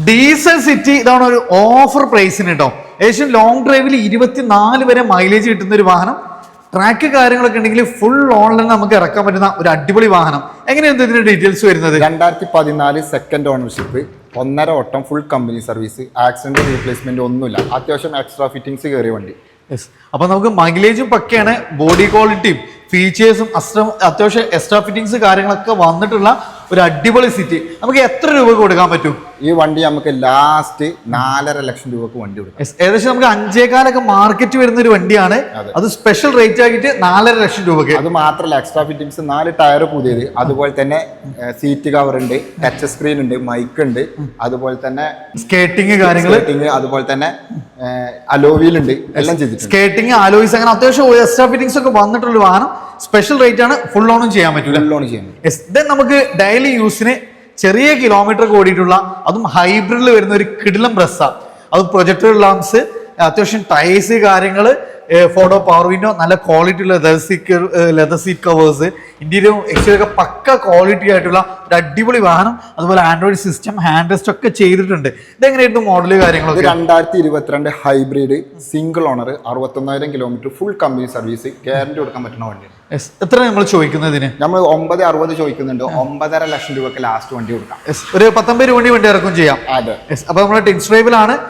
Diesel city ഇതാണ് ഒരു offer പ്രൈസിന് കേട്ടോ. ഏകദേശം ലോങ് ഡ്രൈവിൽ 24 വരെ മൈലേജ് കിട്ടുന്ന ഒരു വാഹനം. ട്രാക്ക് കാര്യങ്ങളൊക്കെ ഉണ്ടെങ്കിൽ ഫുൾ ഓൺലൈൻ നമുക്ക് ഇറക്കാൻ പറ്റുന്ന ഒരു അടിപൊളി വാഹനം. എങ്ങനെയാണ് ഇതിന്റെ ഡീറ്റെയിൽസ് വരുന്നത്? 2014 സെക്കൻഡ് ഓണർഷിപ്പ്, 1.5 ഓട്ടം, full company service, accident replacement ഒന്നുമില്ല. അത്യാവശ്യം എക്സ്ട്രാ ഫിറ്റിംഗ്സ് കയറിയ വണ്ടി. അപ്പൊ നമുക്ക് മൈലേജും പക്കയാണ്, ബോഡി ക്വാളിറ്റിയും ഫീച്ചേഴ്സും അത്യാവശ്യം എക്സ്ട്രാ ഫിറ്റിംഗ്സ് കാര്യങ്ങളൊക്കെ വന്നിട്ടുള്ള ഒരു അടിപൊളി സിറ്റി. നമുക്ക് എത്ര രൂപ കൊടുക്കാൻ പറ്റും ഈ വണ്ടി? നമുക്ക് ലാസ്റ്റ് 4.5 ലക്ഷം രൂപക്ക് വണ്ടി കൊടുക്കാം. ഏകദേശം നമുക്ക് 5.25 മാർക്കറ്റ് വരുന്ന ഒരു വണ്ടിയാണ്. അത് സ്പെഷ്യൽ റേറ്റ് ആക്കിയിട്ട് 4.5 ലക്ഷം രൂപക്ക്. അത് മാത്രമല്ല, എക്സ്ട്രാ ഫിറ്റിംഗ്സ് 4 ടയർ പുതിയത്, അതുപോലെ തന്നെ സീറ്റ് കവർ ഉണ്ട്, ടച്ച് സ്ക്രീൻ ഉണ്ട്, മൈക്ക് ഉണ്ട്, അതുപോലെ തന്നെ സ്കേറ്റിംഗ് കാര്യങ്ങൾ, അതുപോലെ തന്നെ അലോവീൽ ഉണ്ട്, എല്ലാം ചെയ്തിട്ടുണ്ട്. സ്കേറ്റിംഗ്, അലോയ്സ്, അങ്ങനെ അത്യാവശ്യം എക്സ്ട്രാ ഫിറ്റിംഗ്സ് ഒക്കെ വന്നിട്ടുള്ള വാഹനം. സ്പെഷ്യൽ റേറ്റ് ആണ്, ഫുൾ ഓണും ചെയ്യാൻ പറ്റില്ല. ദെൻ നമുക്ക് ഡെയിലി യൂസിന് ചെറിയ കിലോമീറ്റർ ഓടിയിട്ടുള്ള, അതും ഹൈബ്രിഡിൽ വരുന്ന ഒരു കിടിലം ബ്രസ്സാ. അത് പ്രൊജക്ടർ ലാംപ്സ്, അത്യാവശ്യം ടയേഴ്സ് കാര്യങ്ങൾ, ഫോട്ടോ പവർ വിൻഡോ, നല്ല ക്വാളിറ്റി ഉള്ള ലെതർ സീറ്റ് കവേഴ്സ്, ഇന്റീരിയറും എക്സ്റ്റീരിയർ ഒക്കെ പക്ക ക്വാളിറ്റി ആയിട്ടുള്ള ഒരു അടിപൊളി വാഹനം. അതുപോലെ ആൻഡ്രോയിഡ് സിസ്റ്റം, ഹാൻഡ് റെസ്റ്റ് ഒക്കെ ചെയ്തിട്ടുണ്ട്. ഇതെങ്ങനെയായിരുന്നു മോഡല് കാര്യങ്ങളൊക്കെ? 2022 hybrid, single owner, 61,000 kilometre, full company service, guarantee കൊടുക്കാൻ പറ്റുന്ന വണ്ടിയാണ്. എത്ര നമ്മൾ ചോദിക്കുന്നതിന്? നമ്മൾ 9.60 ചോദിക്കുന്നുണ്ട്. 9.5 ലക്ഷം രൂപക്ക് ലാസ്റ്റ് വണ്ടി കൊടുക്കാം. ഒരു 19 രൂപ വണ്ടി ഇറക്കും ചെയ്യാം. അതെ. അപ്പൊ നമ്മുടെ ടിൻസ് ഡ്രൈവിലാണ്.